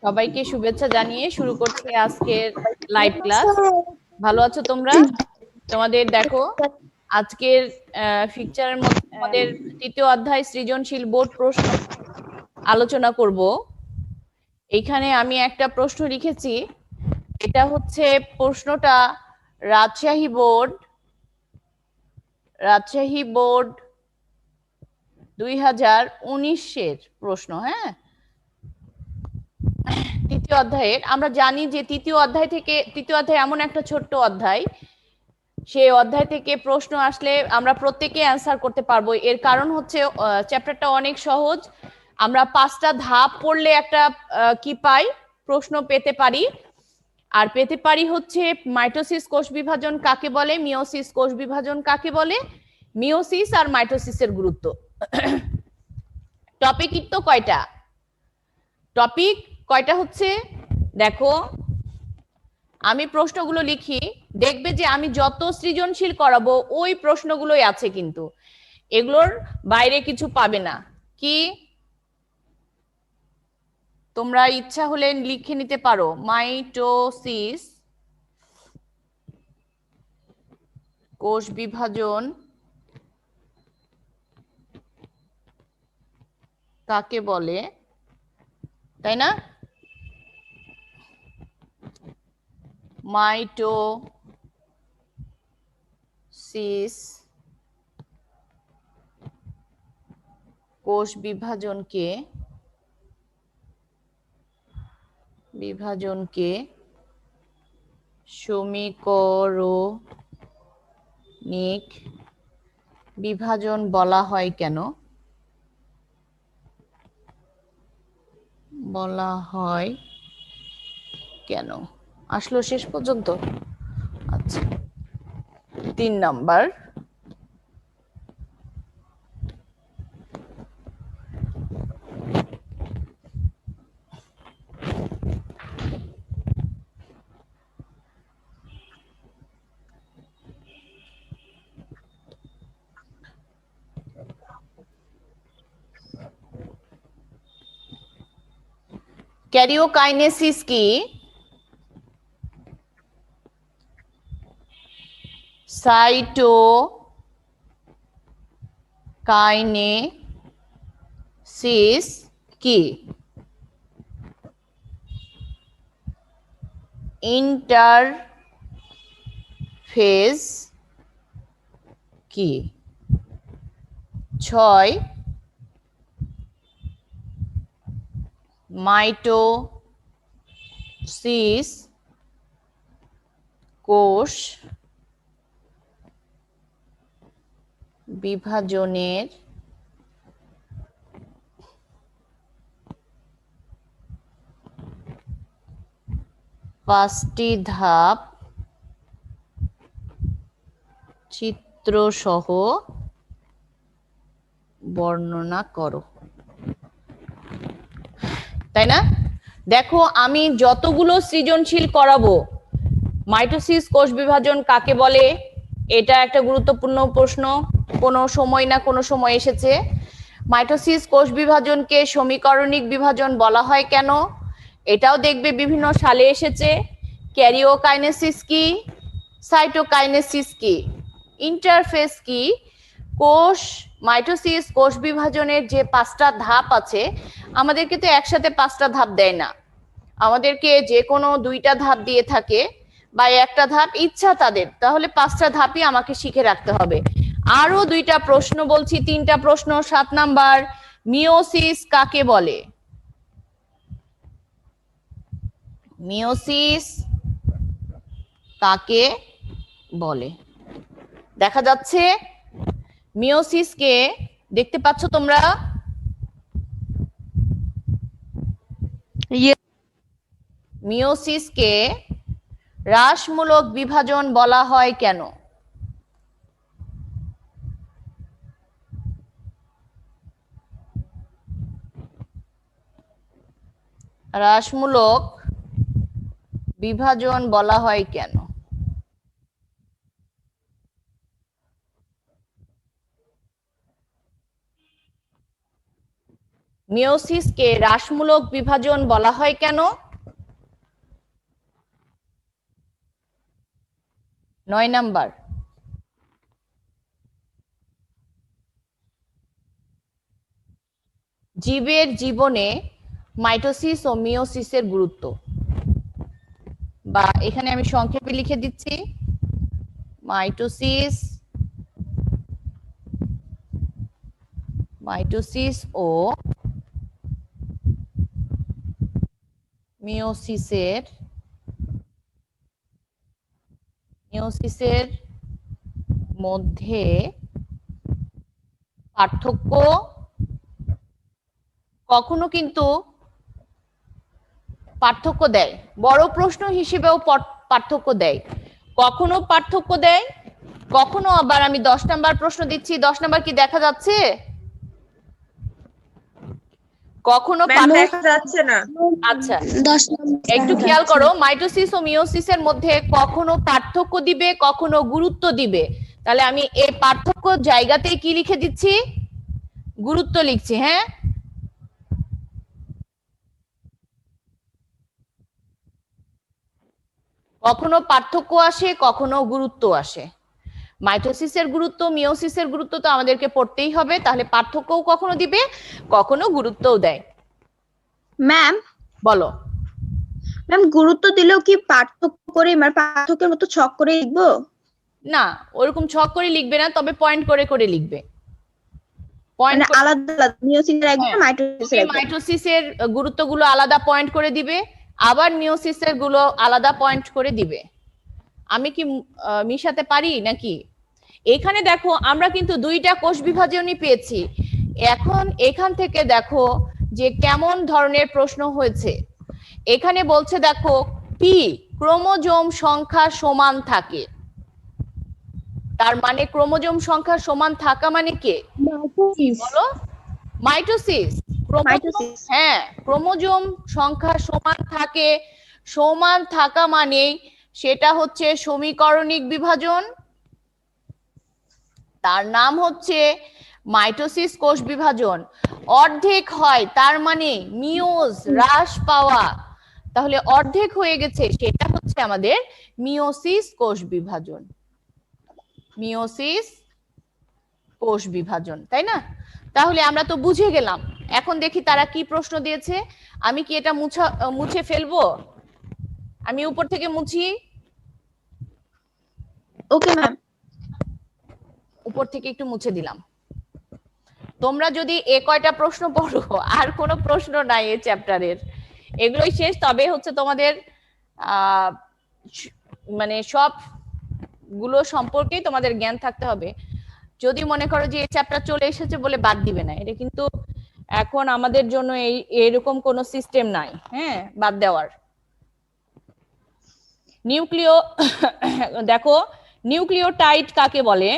সবাইকে শুভেচ্ছা জানিয়ে শুরু করছি আজকের লাইভ ক্লাস। ভালো আছো তোমরা? তোমাদের দেখো আজকের ফিকচারের মধ্যে আমাদের তৃতীয় অধ্যায় সৃজনশীল বোর্ড প্রশ্ন আলোচনা করব। এইখানে আমি একটা প্রশ্ন লিখেছি, এটা হচ্ছে প্রশ্নটা রাজশাহী বোর্ড 2019-এর প্রশ্ন। হ্যাঁ, তৃতীয় অধ্যায়ের। আমরা জানি যে তৃতীয় অধ্যায় এমন একটা ছোট্ট অধ্যায়, সেই অধ্যায় থেকে প্রশ্ন আসলে আমরা প্রত্যেকে অ্যান্সার করতে পারবো। এর কারণ হচ্ছে চ্যাপ্টারটা অনেক সহজ। আমরা 5টা ধাপ পড়লে একটা কি পাই, প্রশ্ন পেতে পারি। আর পেতে পারি হচ্ছে মাইটোসিস কোষ বিভাজন কাকে বলে, মিওসিস কোষ বিভাজন কাকে বলে, মিওসিস আর মাইটোসিসের গুরুত্ব। টপিক তো কয়টা হচ্ছে দেখো, আমি প্রশ্নগুলো লিখি, দেখবে যে আমি যত সৃজনশীল করাবো ওই প্রশ্নগুলোই আছে, কিন্তু এগুলোর বাইরে কিছু পাবে না। কি তোমরা ইচ্ছা হলে লিখে নিতে পারো, মাইটোসিস কোষ বিভাজন কাকে বলে, তাই না? মাইটোসিস কোষ বিভাজনকে সমীকরণিক বিভাজন বলা হয় কেন? আসলো শেষ পর্যন্ত? আচ্ছা, 3 নাম্বার। ক্যারিওকাইনেসিস কি? সাইটোকাইনেসিস কি? ইন্টারফেজ কি? 6 মাইটোসিস কোষ বিভাজনের পাঁচটি ধাপ চিত্রসহ বর্ণনা করো। তাই না? দেখো, আমি যতগুলো সৃজনশীল করাবো, মাইটোসিস কোষ বিভাজন কাকে বলে, এটা একটা গুরুত্বপূর্ণ প্রশ্ন, কোনো সময় না কোনো সময় এসেছে। মাইটোসিস কোষ বিভাজনকে সমীকরণিক বিভাজন বলা হয় কেন, এটাও দেখবে বিভিন্ন সালে এসেছে। ক্যারিওকাইনেসিস কি, সাইটোকাইনেসিস কি, ইন্টারফেস কি, মাইটোসিস কোষ বিভাজনের যে 5টা ধাপ আছে, আমাদেরকে তো একসাথে 5টা ধাপ দেয় না, আমাদেরকে যে কোনো 2টা ধাপ দিয়ে থাকে বা একটা ধাপ, ইচ্ছা তাদের, তাহলে 5টা ধাপই আমাকে শিখে রাখতে হবে। আরো 2টা প্রশ্ন বলছি, 3টা প্রশ্ন। 7 নাম্বার, মিওসিস কাকে বলে? মিওসিস কাকে বলে? দেখা যাচ্ছে মিওসিসকে, দেখতে পাচ্ছ তোমরা? মিওসিসকে হ্রাসমূলক বিভাজন বলা হয় কেন? হ্রাসমূলক বিভাজন বলা হয় কেন? মিওসিসকে হ্রাসমূলক বিভাজন বলা হয় কেন? 9 নাম্বার। জীবের জীবনে মাইটোসিস ও মিওসিসের গুরুত্ব, বা এখানে আমি সংক্ষেপে লিখে দিচ্ছি, মাইটোসিস ও মিওসিসের মধ্যে পার্থক্য কখনো কিন্তু পার্থক্য দেয়, বড় প্রশ্ন হিসেবেও পার্থক্য দেয়, কখনো পার্থক্য দেয়, কখনো আবার, আমি 10 নাম্বার প্রশ্ন দিচ্ছি, 10 নাম্বার কি দেখা যাচ্ছে? কখনো দেখা যাচ্ছে না। আচ্ছা, একটু খেয়াল করো, মাইটোসিস ও মিওসিসের মধ্যে কখনো পার্থক্য দিবে, কখনো গুরুত্ব দিবে। তাহলে আমি এই পার্থক্য জায়গাতে কি লিখে দিচ্ছি? গুরুত্ব লিখছি। হ্যাঁ, কখনো পার্থক্য আসে, কখনো গুরুত্ব আসে। মাইটোসিসের গুরুত্ব, মিওসিসের গুরুত্ব তো আমাদেরকে পড়তেই হবে, তাহলে পার্থক্যও কখনো দিবে, কখনো গুরুত্বও দেয়। ম্যাম বলো। ম্যাম, গুরুত্ব দিলেও কি পার্থক্য করে, মানে পার্থক্যের মতো ছক করে লিখবো? না, ওরকম ছক করে লিখবে না, তবে পয়েন্ট করে করে লিখবে। মানে আলাদা আলাদা, মিওসিসের একবার, মাইটোসিসের একবার। মাইটোসিসের গুরুত্বগুলো আলাদা পয়েন্ট করে দিবে, আবার মিওসিসের গুলো আলাদা পয়েন্ট করে দিবে। আমি কি মিশাতে পারি নাকি? এখানে দেখো, আমরা কিন্তু দুইটা কোষ বিভাজনই পেয়েছি। এখন এখান থেকে দেখো যে কেমন ধরনের প্রশ্ন হয়েছে। এখানে বলছে দেখো, পি ক্রোমোজোম সংখ্যা সমান থাকে, তার মানে ক্রোমোজোম সংখ্যা সমান থাকা মানে কে? বলো। মাইটোসিস। হ্যাঁ, ক্রোমোজোম সংখ্যা সমান থাকে, সমান থাকা মানে সেটা হচ্ছে সমীকরণিক বিভাজন, তার নাম হচ্ছে মাইটোসিস কোষ বিভাজন। অর্ধেক হয় তার মানে মিওজ, হ্রাস পাওয়া, তাহলে অর্ধেক হয়ে গেছে, সেটা হচ্ছে আমাদের মিওসিস কোষ বিভাজন। মিওসিস কোষ বিভাজন, তাই না? তাহলে আমরা তো বুঝে গেলাম। এখন দেখি তারা কি প্রশ্ন দিয়েছে। আমি কি এটা মুছে ফেলবো? আমি উপর থেকে মুছি। Okay ma'am. উপর থেকে একটু মুছে দিলাম। তোমরা যদি এ কয়টা প্রশ্ন পড়ো, আর কোনো প্রশ্ন নাই এই চ্যাপ্টারের, এগুলোই শেষ। তবে হচ্ছে তোমাদের মানে সব গুলো সম্পর্কেই তোমাদের জ্ঞান থাকতে হবে। যদি মনে করো যে এই চ্যাপ্টার চলে এসেছে বলে বাদ দিবে না, এটা কিন্তু এখন আমাদের জন্য এরকম কোনো সিস্টেম নাই, হ্যাঁ, বাদ দেওয়ার। নিউক্লিয় দেখো, নিউক্লিওটাইড কাকে বলে?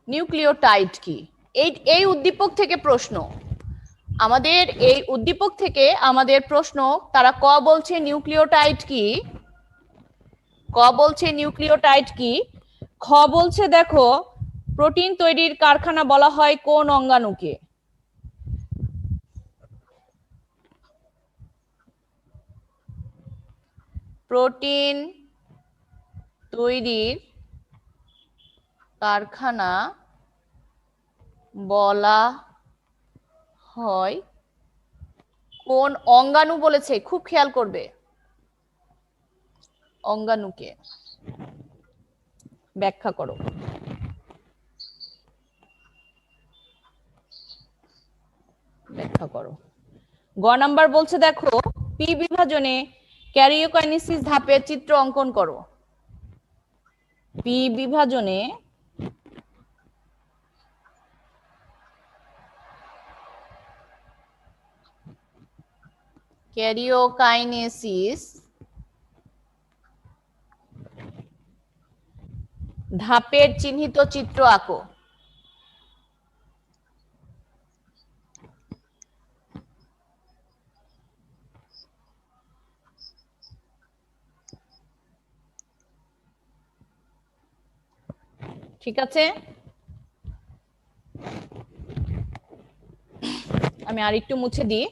নিউক্লিওটাইড কি? এই উদ্দীপক থেকে প্রশ্ন, আমাদের এই উদ্দীপক থেকে আমাদের প্রশ্ন। তারা ক বলছে নিউক্লিওটাইড কি, ক বলছে নিউক্লিওটাইড কি, খ বলছে দেখো, প্রোটিন তৈরির কারখানা বলা হয় কোন অঙ্গাণুকে? প্রোটিন তৈরির কারখানা বলা হয় কোন অঙ্গাণু বলেছে? খুব খেয়াল করবে, অঙ্গাণুকে। ব্যাখ্যা করো। ব্যাখ্যা করো। গ নাম্বার বলছে দেখো, পি বিভাজনে ক্যারিওকাইনেসিস ধাপের চিত্র অঙ্কন করো। পি বিভাজনে ক্যারিওকাইনেসিস ধাপের চিহ্নিত চিত্র আঁকো। ঠিক আছে, আমি আরেকটু মুছে দিই।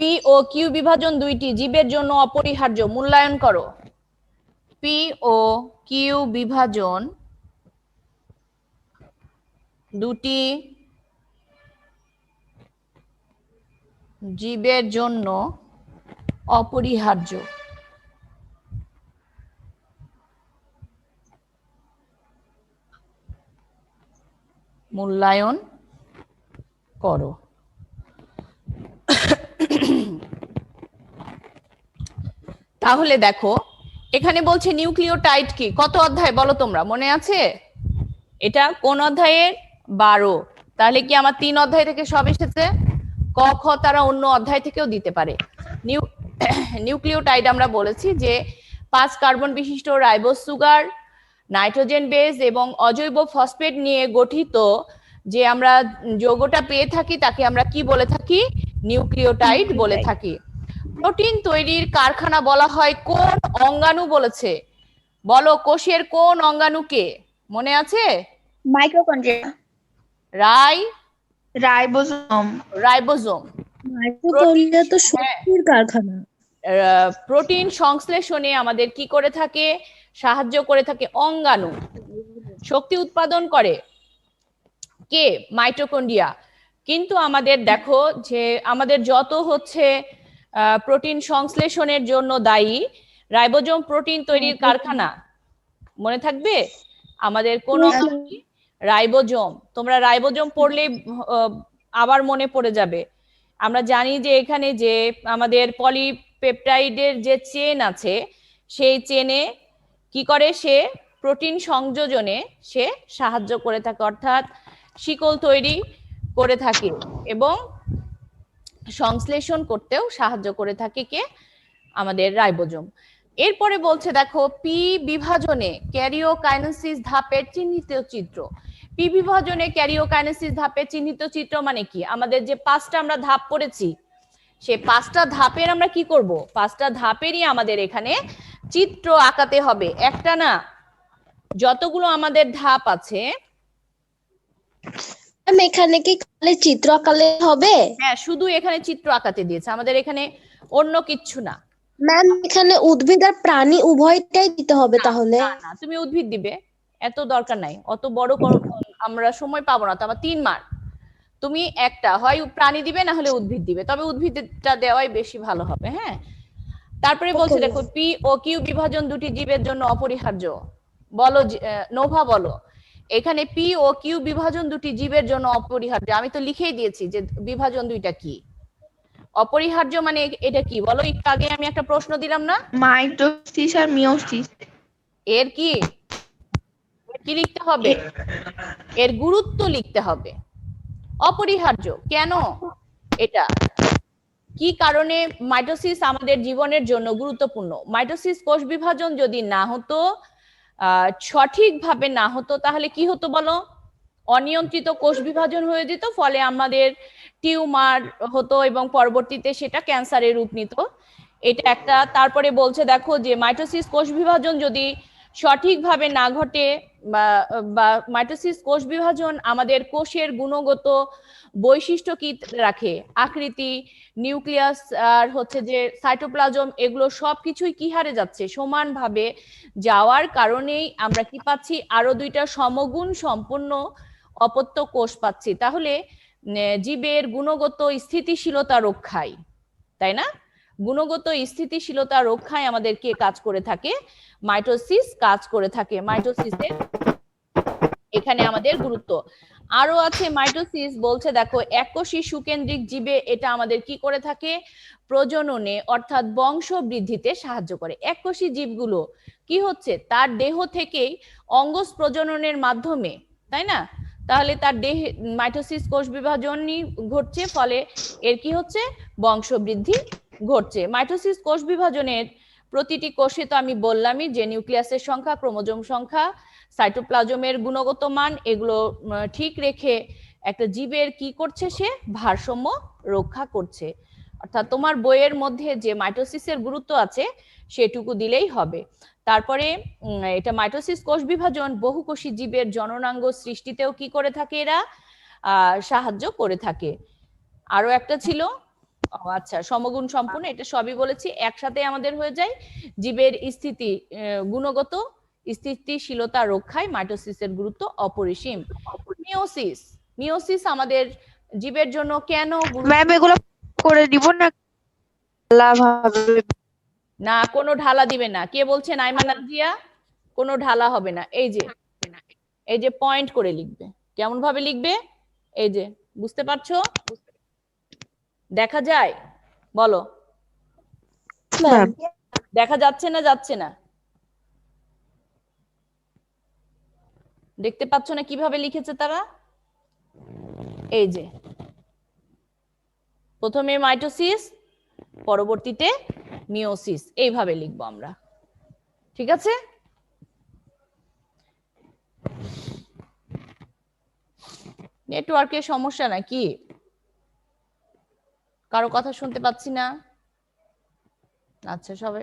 পি ও কিউ বিভাজন দুইটি জীবের জন্য অপরিহার্য, মূল্যায়ন করো। পি ও কিউ বিভাজন দুটি জীবের জন্য অপরিহার্য, মূল্যায়ন করো। তাহলে দেখো এখানে বলছে নিউক্লিওটাইড কি, কত অধ্যায় বলো তোমরা, মনে আছে? এটা কোন অধ্যায়ের? 12। তাহলে কি আমার 3 অধ্যায় থেকে সব এসেছে? ক খ তারা অন্য অধ্যায় থেকেও দিতে পারে। নিউক্লিওটাইড আমরা বলেছি যে 5 কার্বন বিশিষ্ট রাইবোজ সুগার, নাইট্রোজেন বেস এবং অজৈব ফসফেট নিয়ে গঠিত যে আমরা যৌগটা পেয়ে থাকি তাকে আমরা কি বলে থাকি? নিউক্লিওটাইড বলে থাকি। প্রোটিন তৈরির কারখানা বলা হয় কোন অঙ্গাণু বলেছে? বলো, কোষের কোন অঙ্গাণুকে? মনে আছে? মাইটোকন্ড্রিয়া। রাইবোজোম। রাইবোজোম। মাইটোকন্ড্রিয়া তো শক্তির কারখানা। প্রোটিন সংশ্লেষণে আমাদের কি করে থাকে? সাহায্য করে থাকে অঙ্গাণু। শক্তি উৎপাদন করে কে? মাইটোকন্ড্রিয়া। কিন্তু আমাদের দেখো যে আমাদের যত হচ্ছে প্রোটিন সংশ্লেষণের জন্য দায়ী রাইবোজোম প্রোটিন তৈরির কারখানা, মনে থাকবে? আমাদের কোন রাইবোজোম। তোমরা রাইবোজোম পড়লে আবার মনে পড়ে যাবে। আমরা জানি যে এখানে যে আমাদের পলিপেপটাইডের যে চেন আছে সেই চেনে কি করে? সে প্রোটিন সংযোজনে সে সাহায্য করে থাকে, অর্থাৎ শিকল তৈরি করে থাকে এবং সংশ্লেষণ করতেও সাহায্য করে থাকে কে? আমাদের রাইবোজোম। এরপরে বলছে দেখো পি বিভাজনে ক্যারিওকাইনেসিস ধাপের চিহ্নিত চিত্র। পি বিভাজনে ক্যারিওকাইনেসিস ধাপের চিহ্নিত চিত্র মানে কি? আমাদের যে 5টা আমরা ধাপ পড়েছি সেই 5টা ধাপের আমরা কি করব? 5টা ধাপেরই আমাদের এখানে চিত্র আঁকাতে হবে, একটা না, যতগুলো আমাদের ধাপ আছে। এখানে কি খালি চিত্র আঁকালে হবে? হ্যাঁ, শুধু এখানে চিত্র আঁকাতে দিয়েছে, আমাদের এখানে অন্য কিচ্ছু না। ম্যাম এখানে উদ্ভিদ আর প্রাণী উভয়টাই দিতে হবে তাহলে? না, তুমি উদ্ভিদ দিবে, এত দরকার নাই, অত বড় আমরা সময় পাবো না তো। আমার 3 মার্ক, তুমি একটা হয় প্রাণী দিবে না হলে উদ্ভিদ দিবে, তবে উদ্ভিদটা দেওয়াই বেশি ভালো হবে। হ্যাঁ, তারপরে বলছে দেখো পি ও কিউ বিভাজন দুটি জীবের জন্য অপরিহার্য। বলো নোভা, বলো এখানে পি ও কিউ বিভাজন দুটি জীবের জন্য অপরিহার্য। আমি তো লিখেই দিয়েছি যে বিভাজন দুইটা কি। অপরিহার্য মানে এটা কি বলো? একটু আগে আমি একটা প্রশ্ন দিলাম না, মাইটোসিস আর মিওসিস। এর কি কি লিখতে হবে? এর গুরুত্ব লিখতে হবে। অপরিহার্য কেন? এটা কি কারণে মাইটোসিস আমাদের জীবনের জন্য গুরুত্বপূর্ণ? মাইটোসিস কোষ বিভাজন যদি না হতো, সঠিকভাবে না হতো, তাহলে কি হতো বলো? অনিয়ন্ত্রিত কোষ বিভাজন হয়ে যেত, ফলে আমাদের টিউমার হতো এবং পরবর্তীতে সেটা ক্যান্সারের রূপ নিত। এটা একটা। তারপরে বলছে দেখো যে মাইটোসিস কোষ বিভাজন যদি সঠিকভাবে না ঘটে বা মাইটোসিস কোষ বিভাজন আমাদের কোষের গুণগত বৈশিষ্ট্য কি রাখে? আকৃতি, নিউক্লিয়াস আর হচ্ছে যে সাইটোপ্লাজম, এগুলো সবকিছুই কি হারে যাচ্ছে? সমানভাবে যাওয়ার কারণেই আমরা কি পাচ্ছি? আরো 2টা সমগুণ সম্পন্ন অপত্য কোষ পাচ্ছি। তাহলে জীবের গুণগত স্থিতিশীলতা রক্ষায়, তাই না? গুণগত স্থিতিশীলতা রক্ষায় আমাদের কে কাজ করে থাকে? মাইটোসিস কাজ করে থাকে। মাইটোসিসের এখানে আমাদের গুরুত্ব আরো আছে। মাইটোসিস বলছে দেখো এককোষী সুকেন্দ্রিক জীবে এটা আমাদের কি করে থাকে? প্রজননে অর্থাৎ বংশ বৃদ্ধিতে সাহায্য করে। এককোষী জীবগুলো কি হচ্ছে? তার দেহ থেকেই অঙ্গজ প্রজননের মাধ্যমে, তাই না? তাহলে তার দেহে মাইটোসিস কোষ বিভাজনই ঘটছে, ফলে এর কি হচ্ছে? বংশ বৃদ্ধি ঘটছে। মাইটোসিস কোষ বিভাজনের প্রতিটি কোষে তো আমি বললামই যে নিউক্লিয়াসের সংখ্যা, ক্রোমোজোম সংখ্যা, সাইটোপ্লাজমের গুণগত মান, এগুলো ঠিক রেখে একটা জীবের কি করছে? সে ভারসাম্য রক্ষা করছে। অর্থাৎ তোমার বইয়ের মধ্যে যে মাইটোসিসের গুরুত্ব আছে সেটুকু দিলেই হবে। তারপরে এটা মাইটোসিস কোষ বিভাজন বহুকোষী জীবের জননাঙ্গ সৃষ্টিতেও কি করে থাকে, এরা সাহায্য করে থাকে। আরো একটা ছিল, আচ্ছা, সমগুণ সম্পূর্ণ, এটা সবই বলেছি, একসাথে আমাদের হয়ে যায় জীবের স্থিতি গুণগত স্থিতিশীলতা রক্ষায় মাইটোসিসের গুরুত্ব অপরিসীম। মিওসিস, মিওসিস আমাদের জীবের জন্য কেন ম্যাম এগুলো করে দিব না না, কোনো ঢালা দিবে না। কে বলছেন? আইমান নাজিয়া, কোনো ঢালা হবে না। এই যে পয়েন্ট করে লিখবে। কেমন ভাবে লিখবে? এই যে, বুঝতে পারছো? দেখা যায়? বলো, ম্যাম দেখা যাচ্ছে না যাচ্ছে না? দেখতে পাচ্ছ না কিভাবে লিখেছে তারা? এই যে, প্রথমে মাইটোসিস, পরবর্তীতে মিওসিস, এইভাবে লিখবো আমরা। ঠিক আছে? নেটওয়ার্কের সমস্যা নাকি? কারো কথা শুনতে পাচ্ছি না। আচ্ছা, সবাই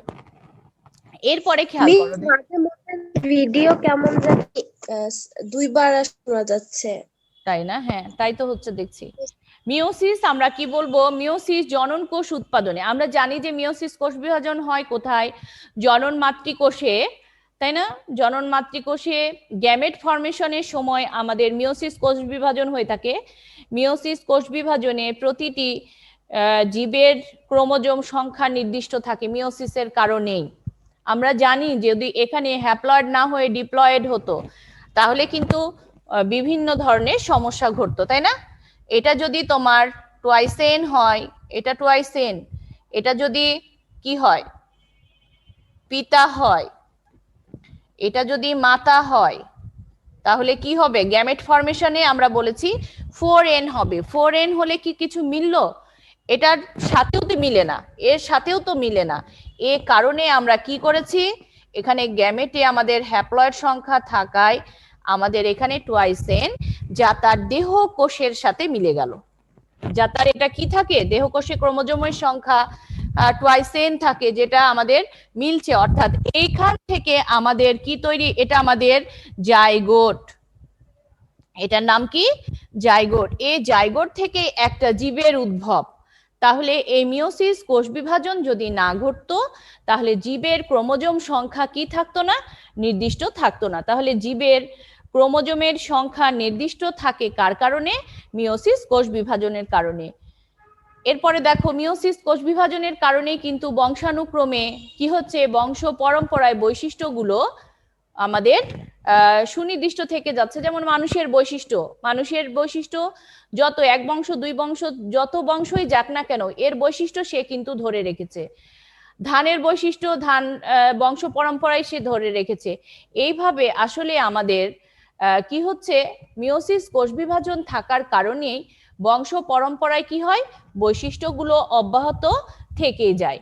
এরপরে খেয়াল করো। মাঝে মধ্যে ভিডিও কেমন জানি দুইবার শোনা যাচ্ছে। তাই না? হ্যাঁ, তাই তো হচ্ছে দেখছি। মিওসিস আমরা কি বলবো? মিওসিস জনন কোষ উৎপাদনে। আমরা জানি যে মিওসিস কোষ বিভাজন হয় কোথায়? জনন মাতৃকোষে, তাই না? জনন মাতৃকোষে গ্যামেট ফর্মেশনের সময় আমাদের মিওসিস কোষ বিভাজন হয়ে থাকে। মিওসিস কোষ বিভাজনে প্রতিটি জীবের ক্রোমোজোম সংখ্যা নির্দিষ্ট থাকে মিওসিসের কারণেই। আমরা জানি যদি এখানে হ্যাপ্লয়েড না হয়ে ডিপ্লয়েড হতো তাহলে কিন্তু বিভিন্ন ধরনের সমস্যা ঘটতো, তাই না? এটা যদি তোমার টুয়াইসেন হয়, এটা টুয়াইসেন, এটা যদি কি হয়, পিতা হয়, এটা যদি মাতা হয়, তাহলে কি হবে? গ্যামেট ফর্মেশনে আমরা বলেছি 4n হবে। 4n হলে কি কিছু মিললো? এটার সাথেও তো মিলে না, এর সাথেও তো মিলে না। এ কারণে আমরা কি করেছি, এখানে গ্যামেটে আমাদের হ্যাপ্লয়েড সংখ্যা থাকায় আমাদের এখানে টুয়াইসেন, যা তার দেহ কোষের সাথে মিলে গেল। যা তার এটা কি থাকে, দেহ কোষে ক্রোমোজোমের সংখ্যা টুয়াইসেন থাকে, যেটা আমাদের মিলছে। অর্থাৎ এইখান থেকে আমাদের কি তৈরি? এটা আমাদের জাইগোট। এটার নাম কি? জাইগোট। এই জাইগোট থেকে একটা জীবের উদ্ভব। তাহলে এই মিওসিস কোষ বিভাজন যদি না ঘটতো তাহলে জীবের ক্রোমোজোম সংখ্যা কি থাকতো না? নির্দিষ্ট থাকতো না। তাহলে জীবের ক্রোমোজোমের সংখ্যা নির্দিষ্ট থাকে কার কারণে? মিওসিস কোষ বিভাজনের কারণে। এরপরে দেখো, মিওসিস কোষ বিভাজনের কারণে কিন্তু বংশানুক্রমে কি হচ্ছে, বংশ পরম্পরায় বৈশিষ্ট্যগুলো আমাদের সুনির্দিষ্ট থেকে যাচ্ছে। যেমন মানুষের বৈশিষ্ট্য যত এক বংশ দুই বংশ যত বংশই যাক না কেন, এর বৈশিষ্ট্য সে কিন্তু ধরে রেখেছে। ধানের বৈশিষ্ট্য ধান বংশ পরম্পরায় সে ধরে রেখেছে। এইভাবে আসলে আমাদের কি হচ্ছে, মিওসিস কোষ বিভাজন থাকার কারণেই বংশ পরম্পরায় কি হয়, বৈশিষ্ট্যগুলো অব্যাহত থেকে যায়।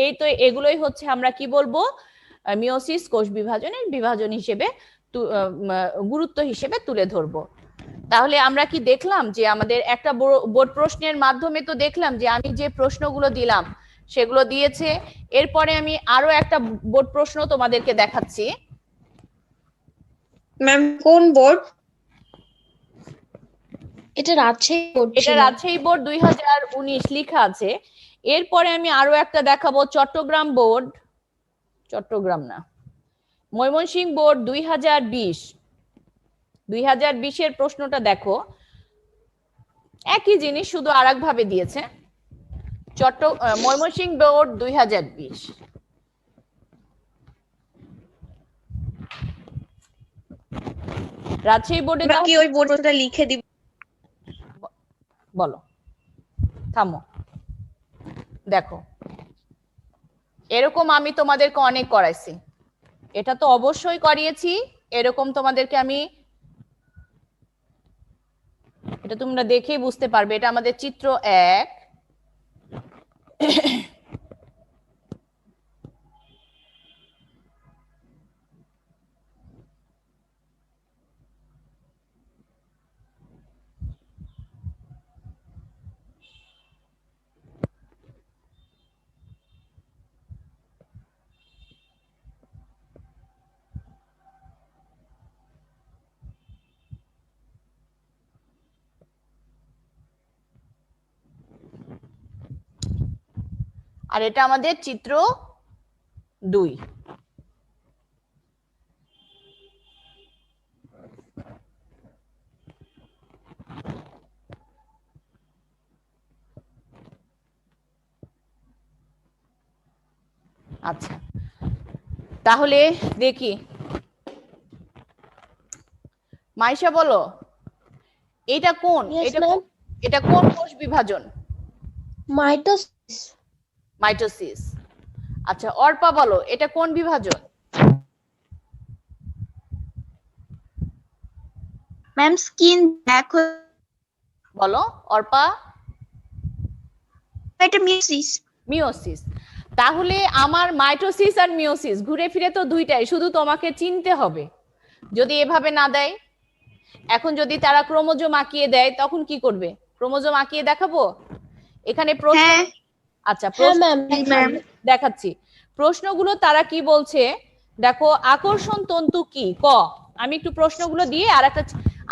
এই তো এগুলোই হচ্ছে আমরা কি বলবো, মিওসিস কোষ বিভাজনের বিভাজন হিসেবে গুরুত্ব হিসেবে তুলে ধরবো। তাহলে আমরা কি দেখলাম যে আমাদের একটা বোর্ড প্রশ্নের মাধ্যমে তো দেখলাম যে আমি যে প্রশ্নগুলো দিলাম সেগুলো দিয়েছে। এরপরে আমি আরো একটা বোর্ড প্রশ্ন তোমাদেরকে দেখাচ্ছি। ম্যাম কোন বোর্ড? এটা রাজশাহী বোর্ড এটা ছিল। রাজশাহী বোর্ড 2019 লেখা আছে। এরপরে আমি আরো একটা দেখাবো, চট্টগ্রাম বোর্ড, চট্টগ্রাম না, ময়মনসিংহ বোর্ড 2020 প্রশ্নটা দেখো, একই জিনিস শুধু আরেক ভাবে দিয়েছে। ময়মনসিংহ বোর্ড 2020, রাজশাহী বোর্ডে কি ওই বোর্ডটা লিখে দিব? বলো, থামো, দেখো, এরকম আমি তোমাদেরকে অনেক করাইছি, এটা তো অবশ্যই করিয়েছি। এরকম তোমাদেরকে আমি, এটা তোমরা দেখেই বুঝতে পারবে, এটা আমাদের চিত্র 1। আর এটা আমাদের চিত্র 2। আচ্ছা, তাহলে দেখি মাইশা বলো, এটা কোন Yes, ma'am. এটা কোন কোষ বিভাজন? মাইটোসিস। মাইটোসিস। আচ্ছা, অর্পা বলো, এটা কোন বিভাজন? ম্যাম স্কিন দেখো, বলো অর্পা। এটা মিউসিস। মিওসিস। তাহলে আমার মাইটোসিস আর মিওসিস ঘুরে ফিরে তো দুইটাই, শুধু তোমাকে চিনতে হবে। যদি এভাবে না দেয়, এখন যদি তারা ক্রোমোজোম আঁকিয়ে দেয় তখন কি করবে? ক্রোমোজোম আঁকিয়ে দেখাবো এখানে প্রশ্ন? হ্যাঁ আচ্ছা, হ্যাঁ প্রশ্ন ম্যাম। ম্যাম দেখাচ্ছি। প্রশ্নগুলো তারা কি বলছে দেখো, আকর্ষণ তন্তু কি? ক। আমি একটু প্রশ্নগুলো দিয়ে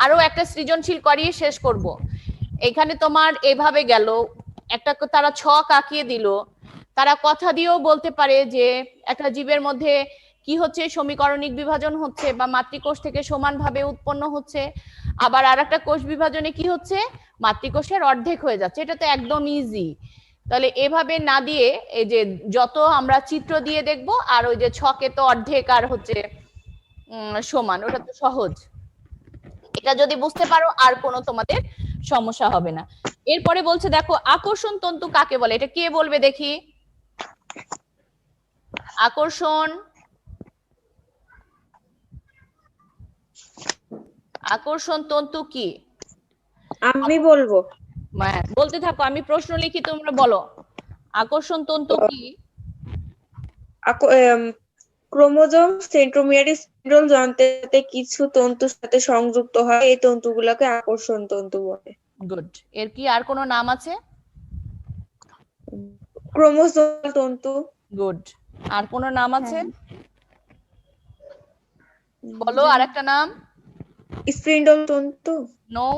আরো একটা সৃজনশীল করিয়ে শেষ করব। এখানে তোমার এভাবে গেল, একটা তারা ছক আঁকিয়ে দিল। তারা কথা দিয়েও বলতে পারে যে একটা জীবের মধ্যে কি হচ্ছে, সমীকরণিক বিভাজন হচ্ছে বা মাতৃকোষ থেকে সমানভাবে উৎপন্ন হচ্ছে। আবার আরেকটা কোষ বিভাজনে কি হচ্ছে, মাতৃকোষের অর্ধেক হয়ে যাচ্ছে। এটা তো একদম ইজি। তাহলে এভাবে না দিয়ে এই যে যত আমরা চিত্র দিয়ে দেখবো, আর ওই যে ছকে তো অর্ধেক আর হচ্ছে সমান, ওটা তো সহজ। এটা যদি বুঝতে পারো আর কোনো তোমাদের সমস্যা হবে না। এরপরে বলছে দেখো, আকর্ষণ তন্তু কাকে বলে? এটা কে বলবে দেখি? আকর্ষণ আকর্ষণ তন্তু কি? আমি বলবো। বলতে থাকো, আমি প্রশ্ন লিখি, তোমরা বলো। আকর্ষণ তন্তু কি? ক্রোমোজোম, সেন্ট্রোমিয়ার, স্পিন্ডল যন্ত্রের কিছু তন্তুর সাথে সংযুক্ত হয়, এই তন্তুগুলোকে আকর্ষণ তন্তু বলে। গুড। এর কি আর কোনো নাম আছে? ক্রোমোজোমাল তন্তু। গুড। আর কোনো নাম আছে? বলো আর একটা নাম। স্পিন্ডল তন্তু। No.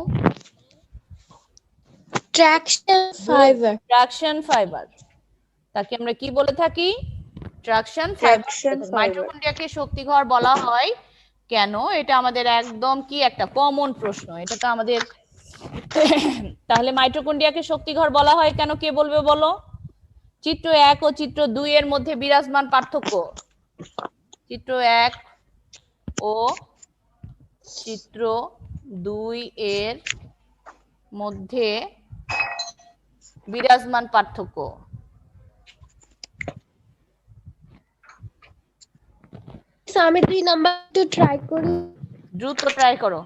Traction fibre. Traction fibre. তাকে আমরা কি বলে থাকি? Traction Traction fibre. fiber। মাইটোকন্ড্রিয়াকে শক্তিঘর বলা হয় কেন? এটা আমাদের একদম কি একটা কমন প্রশ্ন, এটা তো আমাদের। তাহলে মাইটোকন্ড্রিয়াকে শক্তিঘর বলা হয় কেন, কে বলবে বলো? চিত্র 1 ও চিত্র 2 এর মধ্যে বিরাজমান পার্থক্য। চিত্র 1 ও চিত্র 2 এর মধ্যে বিরাজমান পার্থক্য। আমি 2 নাম্বার একটু ট্রাই করি। দ্রুত ট্রাই করো,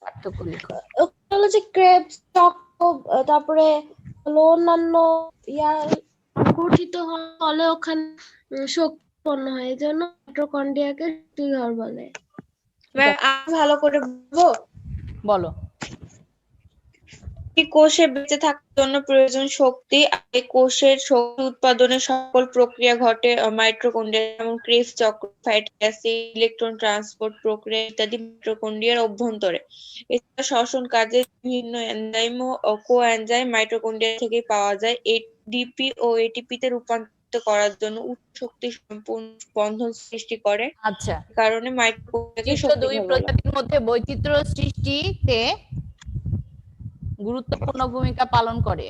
পার্থক্য লিখো। ওটা হলো যে ক্রেবস, চকো, তারপরে হলো অন্যান্য ইয়ার গঠিত হলে ওখানে শক্তি উৎপন্ন হয়, এই জন্য মাইটোকন্ড্রিয়াকে শক্তিঘর বলে। ম্যাম আমি ভালো করে বলবো। বলো। এই কোষে বেঁচে থাকার জন্য প্রয়োজন শক্তি, আর এই কোষের শক্তি উৎপাদনের সকল প্রক্রিয়া ঘটে মাইটোকন্ড্রিয়া, যেমন ক্রেবস চক্র, ফ্যাটি অ্যাসিড, ইলেকট্রন ট্রান্সপোর্ট প্রক্রিয়া ইত্যাদি মাইটোকন্ড্রিয়ার অভ্যন্তরে। এছাড়া শ্বসন কাজে বিভিন্ন এনজাইম ও কোএনজাইম মাইটোকন্ড্রিয়া থেকে পাওয়া যায়। এডিপি ও এটিপি তে রূপান্তরিত করার জন্য উচ্চ শক্তি সম্পূর্ণ বন্ধন সৃষ্টি করে। আচ্ছা, কারণে মাইটোকন্ড্রিয়াকে চিত্র 2 শক্তিঘর বলা হয়। প্রজাতির মধ্যে বৈচিত্র্য সৃষ্টিতে গুরুত্বপূর্ণ ভূমিকা পালন করে।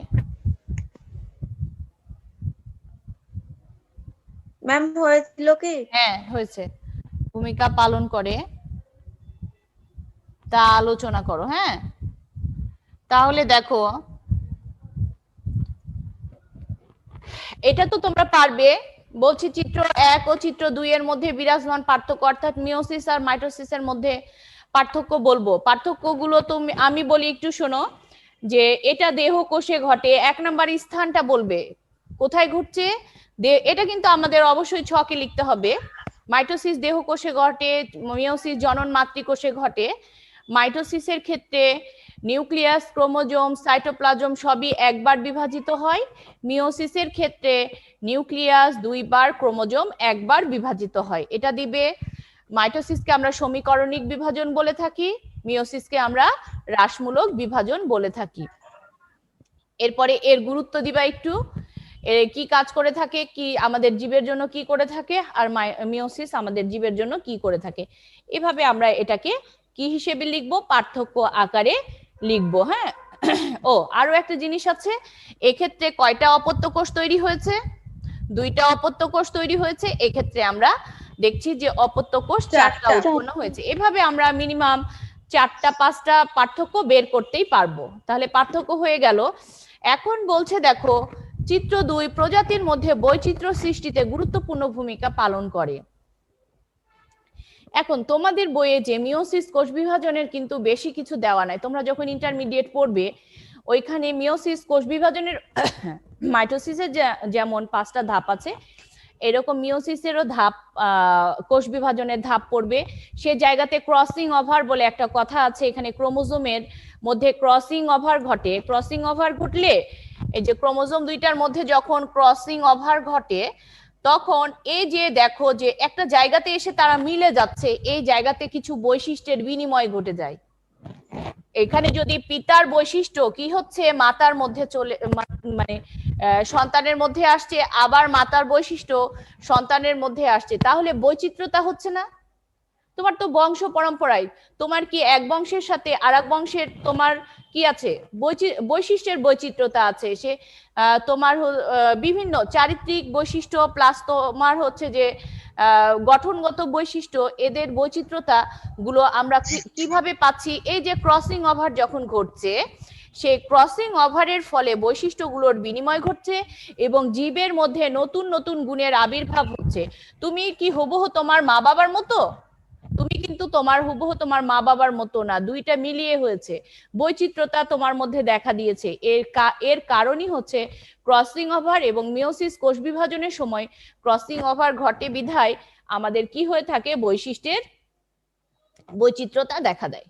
ম্যাম হয়েছিল কি? হ্যাঁ হয়েছে। ভূমিকা পালন করে তা আলোচনা করো। হ্যাঁ, তাহলে দেখো, এটা তো তোমরা পারবে। বলছি চিত্র 1 ও চিত্র 2 এর মধ্যে বিরাজমান পার্থক্য, অর্থাৎ মিওসিস আর মাইটোসিসের মধ্যে পার্থক্য বলবো। পার্থক্যগুলো তুমি আমি বলি, একটু শোনো। যে এটা দেহ কোষে ঘটে, 1 নাম্বার স্থানটা বলবে কোথায় ঘটছে। এটা কিন্তু আমাদের অবশ্যই ছকে লিখতে হবে। মাইটোসিস দেহ কোষে ঘটে, মিওসিস জনন মাতৃকোষে ঘটে। মাইটোসিসের ক্ষেত্রে নিউক্লিয়াস, ক্রোমোজোম, সাইটোপ্লাজম সবই একবার বিভাজিত হয়। মিওসিসের ক্ষেত্রে নিউক্লিয়াস 2 বার, ক্রোমোজোম 1 বার বিভাজিত হয়। এটা দিবে। মাইটোসিসকে আমরা সমীকরণিক বিভাজন বলে থাকি, মিওসিসকে আমরা হ্রাসমূলক বিভাজন বলে থাকি। এরপরে এর গুরুত্ব দিবা একটু। কি কাজ করে থাকে, কি আমাদের জীবের জন্য কি করে থাকে, আর মিওসিস আমাদের জীবের জন্য কি করে থাকে। এভাবে আমরা এটাকে কি হিসেবে লিখবো, পার্থক্য আকারে লিখবো। হ্যাঁ, ও আরো একটা জিনিস আছে, এক্ষেত্রে কয়টা অপত্য কোষ তৈরি হয়েছে, 2টা অপত্য কোষ তৈরি হয়েছে। এক্ষেত্রে আমরা দেখছি যে অপত্য কোষ 4টা উৎপন্ন হয়েছে। এভাবে আমরা মিনিমাম 4টা 5টা পার্থক্য বের করতেই পারবো। তাহলে পার্থক্য হয়ে গেল। এখন বলছে দেখো, চিত্র 2 প্রজাতির মধ্যে বৈচিত্র্য সৃষ্টিতে গুরুত্বপূর্ণ ভূমিকা পালন করে। এখন তোমাদের বইয়ে যে মিওসিস কোষ বিভাজনের কিন্তু বেশি কিছু দেওয়া নাই। তোমরা যখন ইন্টারমিডিয়েট পড়বে ওইখানে মিওসিস কোষ বিভাজনের মাইটোসিসের যেমন 5টা ধাপ আছে, এরকম মিওসিসেরও ধাপ, কোষ বিভাজনের ধাপ পড়বে। সে জায়গাতে ক্রসিং ওভার বলে একটা কথা আছে, এখানে ক্রোমোজোমের মধ্যে ক্রসিং ওভার ঘটে। ক্রসিং ওভার ঘটলে এই যে ক্রোমোজোম 2টার মধ্যে যখন ক্রসিং ওভার ঘটে, তখন এই যে দেখো যে একটা জায়গাতে এসে তারা মিলে যাচ্ছে, এই জায়গাতে কিছু বৈশিষ্ট্যের বিনিময় ঘটে যায়। এখানে যদি পিতার বৈশিষ্ট্য কি হচ্ছে মাতার মধ্যে চলে, মানে সন্তানের মধ্যে আসছে, আবার মাতার বৈশিষ্ট্য সন্তানের মধ্যে আসছে, তাহলে বৈচিত্র্যতা হচ্ছে না? তোমার তো বংশ পরম্পরায় তোমার কি এক বংশের সাথে আর এক বংশের তোমার কি আছে, বৈশিষ্ট্যের বৈচিত্র্যতা আছে। সে তোমার বিভিন্ন চারিত্রিক বৈশিষ্ট্য প্লাস তোমার হচ্ছে যে গঠনগত বৈশিষ্ট্য, এদের বৈচিত্র্যতা গুলো আমরা কিভাবে পাচ্ছি, এই যে ক্রসিং ওভার যখন ঘটছে, সেই ক্রসিং ওভারের ফলে বৈশিষ্ট্যগুলোর বিনিময় ঘটছে এবং জীবের মধ্যে নতুন নতুন গুণের আবির্ভাব হচ্ছে। তুমি কি হুবহু তোমার মা বাবার মতো? তুমি কিন্তু তোমার হুবহু তোমার মা বাবার মতো না, 2টা মিলিয়ে হয়েছে, বৈচিত্র্যতা তোমার মধ্যে দেখা দিয়েছে। এর কারণই হচ্ছে ক্রসিং ওভার এবং মিওসিস কোষ বিভাজনের সময় ক্রসিং ওভার ঘটে বিধায় আমাদের কি হয়ে থাকে, বৈশিষ্ট্যের বৈচিত্র্যতা দেখা দেয়।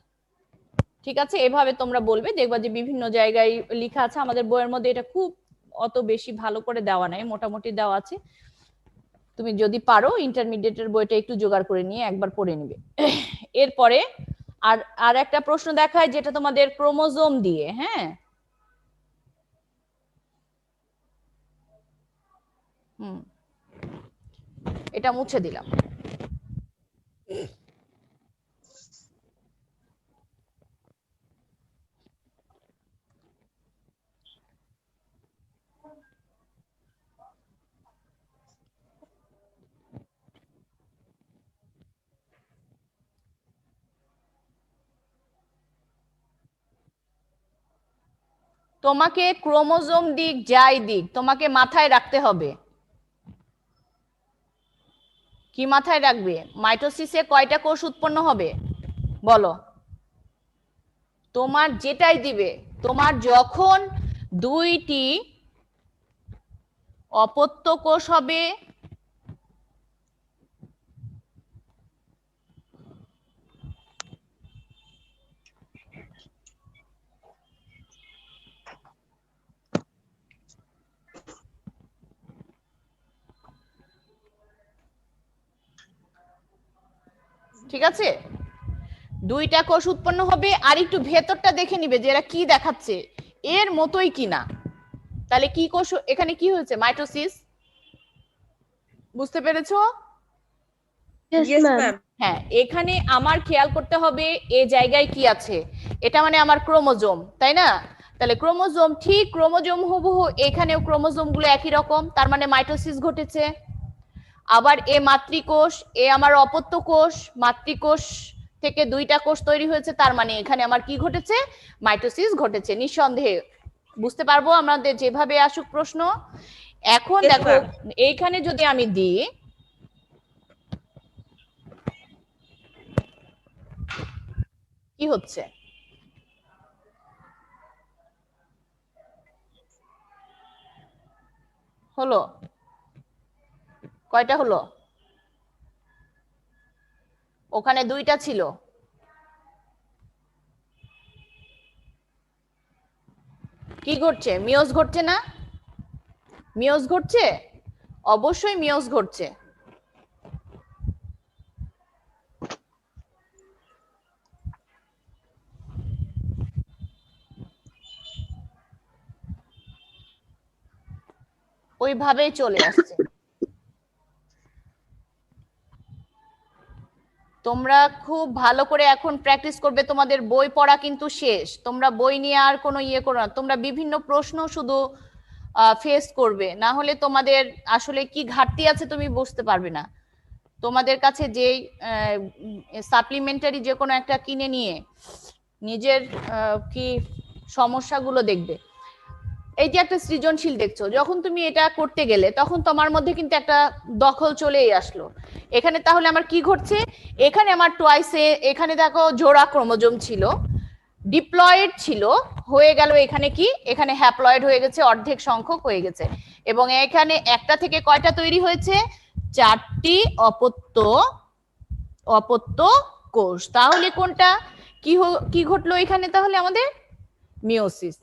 ঠিক আছে, এভাবে তোমরা বলবে, দেখবা যে বিভিন্ন জায়গায় লেখা আছে। আমাদের বইয়ের মধ্যে এটা খুব অত বেশি ভালো করে দেওয়া নাই, মোটামুটি দেওয়া আছে। তুমি যদি পারো ইন্টারমিডিয়েটের বইটা একটু জোগাড় করে নিয়ে একবার পড়ে নিবে। এরপরে আর একটা প্রশ্ন দেখায় যেটা তোমাদের ক্রোমোজোম দিয়ে। হ্যাঁ, এটা মুছে দিলাম। তোমাকে ক্রোমোজোম দিক যাই দিক তোমাকে মাথায় রাখতে হবে। কি মাথায় রাখবে? মাইটোসিসে কয়টা কোষ উৎপন্ন হবে বলো? তোমার যেটাই দিবে, তোমার যখন 2টি অপত্য কোষ হবে, ঠিক আছে, 2টা কোষ উৎপন্ন হবে। আর একটু ভেতরটা দেখে নিবে যে এরা কি দেখাচ্ছে, এর মতোই কিনা। তাহলে কি কোষ এখানে কি হয়েছে, মাইটোসিস। বুঝতে পেরেছো? Yes, ma'am. হ্যাঁ, এখানে আমার খেয়াল করতে হবে এই জায়গায় কি আছে, এটা মানে আমার ক্রোমোজোম, তাই না? তাহলে ক্রোমোজোম, ঠিক ক্রোমোজোম হুবহু এখানেও ক্রোমোজোম গুলো একই রকম, তার মানে মাইটোসিস ঘটেছে। আবার এ মাতৃকোষ, এ আমার অপত্য কোষ, মাতৃকোষ থেকে 2টা কোষ তৈরি হয়েছে, তার মানে এখানে আমার কি ঘটেছে, মাইটোসিস ঘটেছে নিঃসন্দেহে। বুঝতে পারবো আমাদের যেভাবে আসুক প্রশ্ন। এখন Yes, দেখো ma'am. এইখানে যদি আমি দিই, কি হচ্ছে, হলো কয়টা হলো? ওখানে 2টা ছিল, কি ঘটছে, মিওস ঘটছে না? মিওস ঘটছে, অবশ্যই মিওস ঘটছে। ওইভাবেই চলে আসছে। তোমরা খুব ভালো করে এখন প্র্যাকটিস করবে, তোমাদের বই পড়া কিন্তু শেষ, তোমরা বই নিয়ে আর কোনো ইয়ে করো না, তোমরা বিভিন্ন প্রশ্ন শুধু ফেস করবে, না হলে তোমাদের আসলে কি ঘাটতি আছে তুমি বুঝতে পারবে না। তোমাদের কাছে যে সাপ্লিমেন্টারি যে কোনো একটা কিনে নিয়ে নিজের কি সমস্যাগুলো দেখবে। এই যে একটা সৃজনশীল দেখছো, যখন তুমি এটা করতে গেলে তখন তোমার মধ্যে কিন্তু একটা দখল চলেই আসলো। এখানে তাহলে আমার কি ঘটছে, এখানে আমার টুয়াইসে, এখানে দেখো জোড়া ক্রোমোজোম ছিল, ডিপ্লয়েড ছিল, হয়ে গেল এখানে কি, এখানে হ্যাপ্লয়েড হয়ে গেছে, অর্ধেক সংখ্যক হয়ে গেছে। এবং এখানে একটা থেকে কয়টা তৈরি হয়েছে, 4টি অপত্য কোষ। তাহলে কোনটা কি ঘটলো এখানে, তাহলে আমাদের মিওসিস।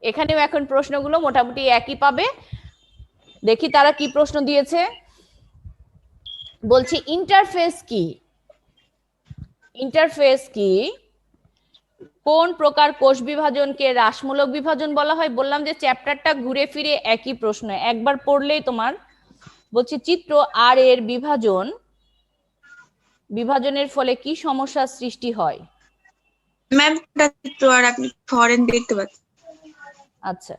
এখানেও এখন প্রশ্নগুলো মোটামুটি একই পাবে। দেখি তারা কি প্রশ্ন দিয়েছে। বলছি ইন্টারফেস কি, ইন্টারফেস কি, কোন প্রকার কোষ বিভাজনকে হ্রাসমূলক বিভাজন বলা হয়। বললাম যে চ্যাপ্টারটা ঘুরে ফিরে একই প্রশ্ন, একবার পড়লেই তোমার। বলছি চিত্র আর এর বিভাজনের ফলে কি সমস্যার সৃষ্টি হয়। ম্যাম চিত্র আর আপনি ফরেন দেখতে পাচ্ছেন। আচ্ছা,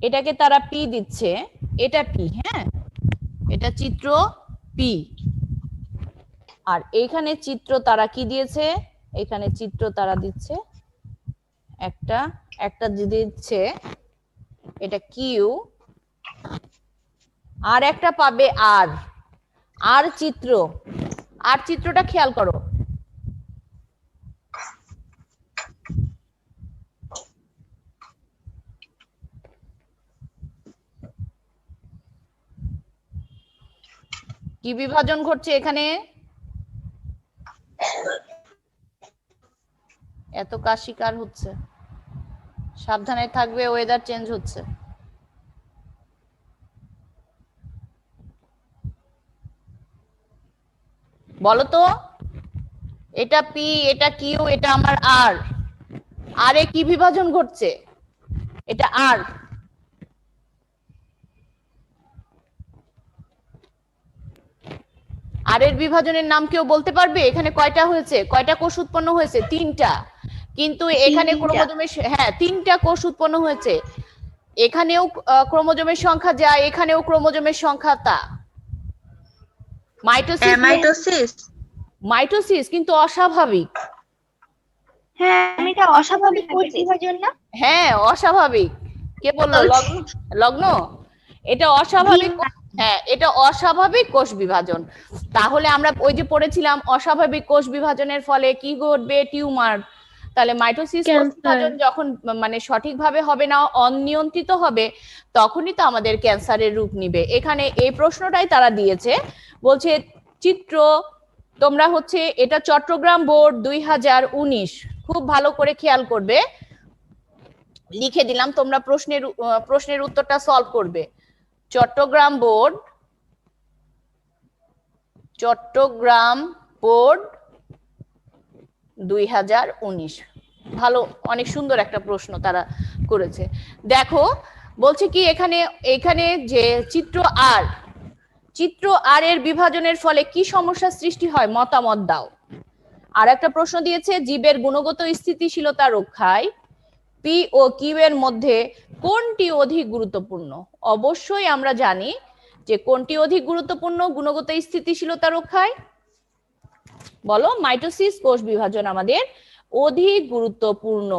এটাকে তারা পি দিচ্ছে, এটা পি, হ্যাঁ এটা চিত্র পি। আর এইখানে চিত্র তারা কি দিয়েছে, এখানে চিত্র তারা দিচ্ছে একটা দিচ্ছে এটা কিউ, আর একটা পাবে আর চিত্রটা খেয়াল করো। কি বিভাজন ঘটছে এখানে, এত কাজ শিকার হচ্ছে, সাবধানে থাকবে, ওয়েদার চেঞ্জ হচ্ছে। বলো তো, এটা পি, এটা কিউ, এটা আমার আর এ কি বিভাজন ঘটছে, এটা আর এর বিভাজনের নাম কেউ বলতে পারবে। এখানে কয়টা হয়েছে, কয়টা কোষ উৎপন্ন হয়েছে, 3টা। কিন্তু এখানে ক্রোমোজোমের, হ্যাঁ 3টা কোষ উৎপন্ন হয়েছে। এখানেও ক্রোমোজোমের সংখ্যা যা, এখানেও ক্রোমোজোমের সংখ্যা তা। মাইটোসিস কিন্তু অস্বাভাবিক। হ্যাঁ এটা অস্বাভাবিক কোষ বিভাজন না? হ্যাঁ অস্বাভাবিক। কে বললো, লগ্ন? এটা অস্বাভাবিক, হ্যাঁ এটা অস্বাভাবিক কোষ বিভাজন। তাহলে আমরা ওই যে পড়েছিলাম অস্বাভাবিক কোষ বিভাজনের ফলে কি ঘটবে, টিউমার। তাহলে মাইটোসিস কোষ বিভাজন যখন মানে সঠিকভাবে হবে না, অনিয়ন্ত্রিত হবে, তখনই তো আমাদের ক্যান্সারের রূপ নিবে। এখানে এই প্রশ্নটাই তারা দিয়েছে, বলছে চিত্র, তোমরা হচ্ছে এটা চট্টগ্রাম বোর্ড 2019, খুব ভালো করে খেয়াল করবে, লিখে দিলাম, তোমরা প্রশ্নের উত্তরটা সলভ করবে। চট্টগ্রাম বোর্ড 2019, ভালো, অনেক সুন্দর একটা প্রশ্ন তারা করেছে। দেখো বলছে কি এখানে যে চিত্র আর এর বিভাজনের ফলে কি সমস্যার সৃষ্টি হয়, মতামত দাও। আর একটা প্রশ্ন দিয়েছে জীবের গুণগত স্থিতিশীলতা রক্ষায় পি ও কিউ এর মধ্যে কোনটি অধিক গুরুত্বপূর্ণ। অবশ্যই আমরা জানি যে কোনটি অধিক গুরুত্বপূর্ণ গুণগত স্থিতিশীলতা রক্ষায়, বলো। মাইটোসিস কোষ বিভাজন আমাদের অধিক গুরুত্বপূর্ণ।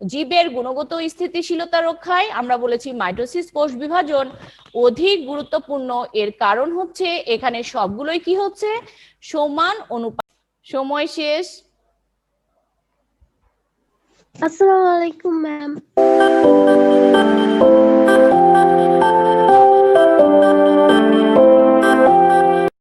জীবের গুণগত স্থিতিশীলতা রক্ষায় আমরা বলেছি মাইটোসিস কোষ বিভাজন অধিক গুরুত্বপূর্ণ। এর কারণ হচ্ছে এখানে সবগুলোই কি হচ্ছে, সমান অনুপাত। সময় শেষ। আসসালামু আলাইকুম ম্যাম।